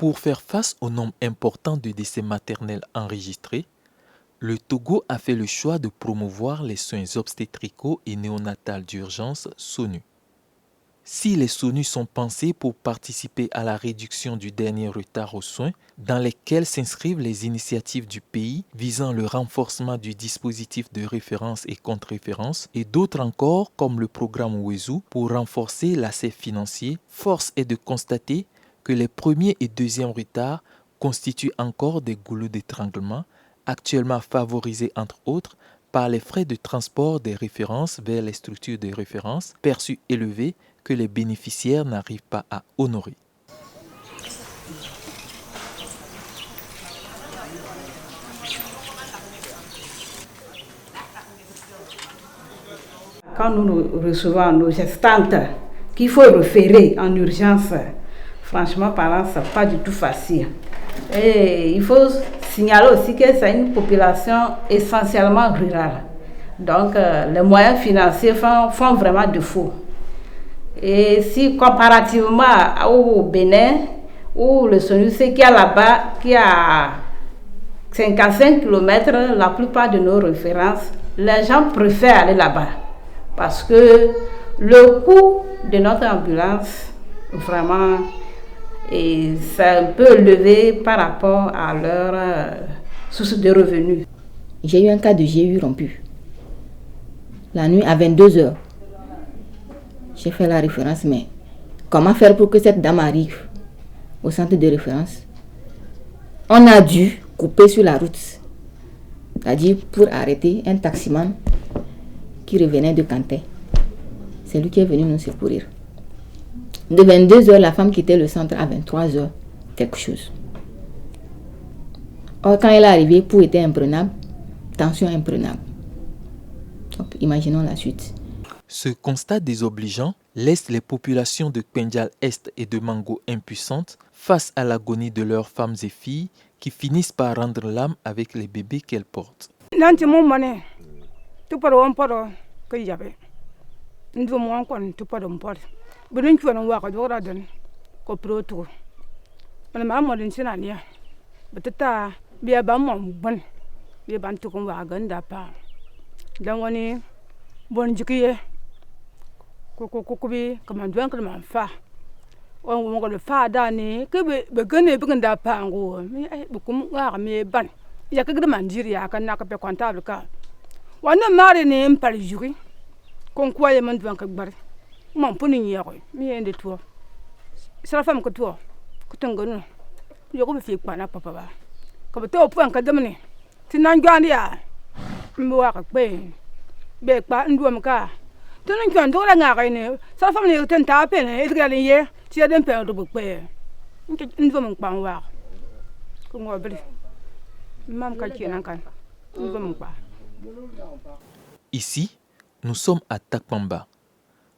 Pour faire face au nombre important de décès maternels enregistrés, le Togo a fait le choix de promouvoir les soins obstétricaux et néonatals d'urgence SONU. Si les SONU sont pensés pour participer à la réduction du dernier retard aux soins, dans lesquels s'inscrivent les initiatives du pays visant le renforcement du dispositif de référence et contre-référence, et d'autres encore comme le programme WESU pour renforcer l'accès financier, force est de constater que les premiers et deuxièmes retards constituent encore des goulots d'étranglement, actuellement favorisés entre autres par les frais de transport des références vers les structures de référence perçus élevés que les bénéficiaires n'arrivent pas à honorer. Quand nous recevons nos gestantes qu'il faut référer en urgence, franchement parlant, ce n'est pas du tout facile. Et il faut signaler aussi que c'est une population essentiellement rurale. Donc les moyens financiers font vraiment défaut. Et si comparativement au Bénin, où le SONU qu'il y a là-bas, qui a 55 km, la plupart de nos références, les gens préfèrent aller là-bas. Parce que le coût de notre ambulance, vraiment, c'est un peu élevé par rapport à leur source de revenus. J'ai eu un cas de GU rompu. La nuit à 22 heures. J'ai fait la référence, mais comment faire pour que cette dame arrive au centre de référence? On a dû couper sur la route. C'est-à-dire pour arrêter un taximan qui revenait de Kanté. C'est lui qui est venu nous secourir. De 22 heures, la femme quittait le centre à 23 heures, quelque chose. Or, quand elle est arrivée, pouls était imprenable, tension imprenable. Donc, imaginons la suite. Ce constat désobligeant laisse les populations de Kpendial Est et de Mango impuissantes face à l'agonie de leurs femmes et filles qui finissent par rendre l'âme avec les bébés qu'elles portent. Ici, nous sommes à Takpamba.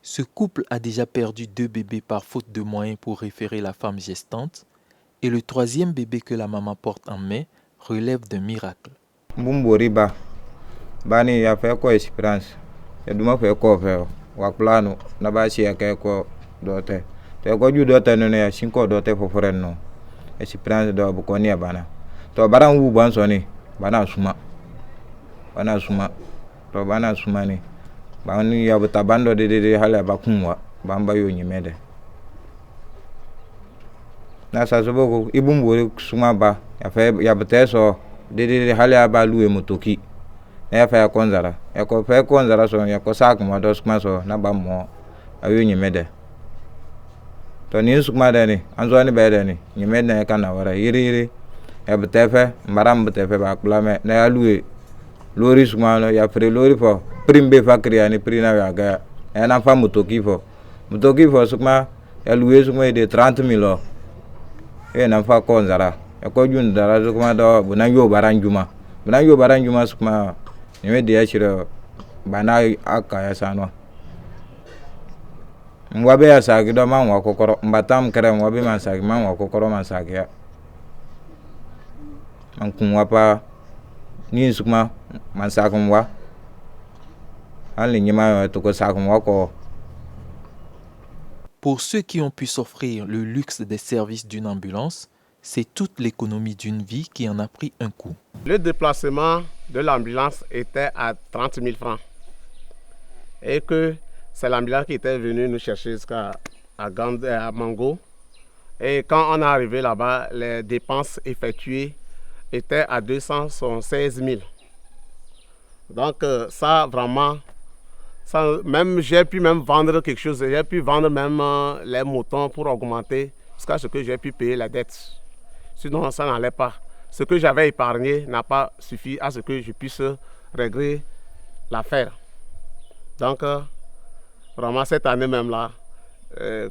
Ce couple a déjà perdu 2 bébés par faute de moyens pour référer la femme gestante et le 3e bébé que la maman porte en main relève d'un miracle. Bumboriba, bani ya fait quoi expérience? Et duma fait quoi faire? Waklano, nabashi ya quoi dote. Te ko ju dote no ya shinko dote fo forenno. Expérience do bu koni bana. To baran wu ban soni, bana suma. Bana suma. To bana suma ni. Bani ya butabando de hala bakunwa, bamba yo nyimede. Na sa sobo ibumbori suma ba, ya fe ya beteso de hala ba luwe motoki. Ya fa konzara ya ko fa konzara so ya ko sak mo dos kuma so na ba mo ayo nyimede to ni sukma de ni anzo ni be de ni nyimede na kana wara yiri ya betefe maram betefe ba klame na ya luwe lori sukma no ya pre lori fo primbe fa kriya ni prina ya ga ya na fa motoki fo sukma ya luwe sukma de 30,000 e na fa konzara ya ko jun dara sukma do bunan yo baranjuma sukma ni de yashiro bana aka ya sanwa mwabe ya sagi do man wa kokoro mbatam kere mwabe man sagi man wa kokoro man sagi ya man kunwa pa ni sukma man sakumwa ali nyima to ko sakumwa ko. Pour ceux qui ont pu s'offrir le luxe des services d'une ambulance, c'est toute l'économie d'une vie qui en a pris un coup. Le déplacement de l'ambulance était à 30 000 francs. Et que c'est l'ambulance qui était venue nous chercher jusqu'à Mango. Et quand on est arrivé là-bas, les dépenses effectuées étaient à 216 000. Donc ça vraiment, ça, même j'ai pu même vendre quelque chose, j'ai pu vendre même les moutons pour augmenter jusqu'à ce que j'ai pu payer la dette. Sinon ça n'allait pas. Ce que j'avais épargné n'a pas suffi à ce que je puisse régler l'affaire. Donc vraiment cette année même là,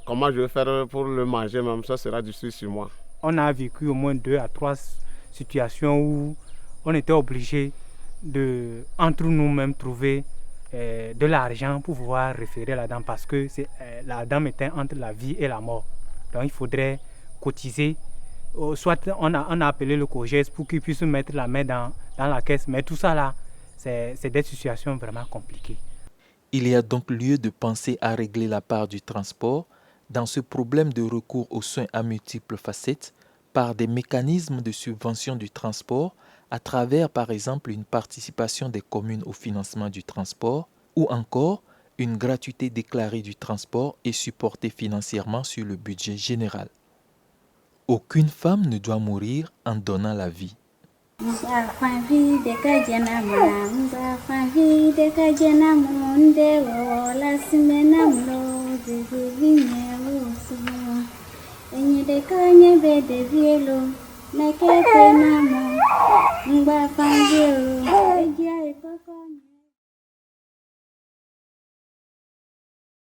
comment je vais faire pour le manger même, ça sera difficile sur moi. On a vécu au moins 2 à 3 situations où on était obligé de, entre nous-mêmes, trouver de l'argent pour pouvoir référer la dame parce que la dame était entre la vie et la mort. Donc il faudrait cotiser. Soit on a appelé le COGES pour qu'il puisse mettre la main dans la caisse. Mais tout ça là, c'est des situations vraiment compliquées. Il y a donc lieu de penser à régler la part du transport dans ce problème de recours aux soins à multiples facettes par des mécanismes de subvention du transport à travers par exemple une participation des communes au financement du transport ou encore une gratuité déclarée du transport et supportée financièrement sur le budget général. Aucune femme ne doit mourir en donnant la vie. Ngba fangio, eji ai koko.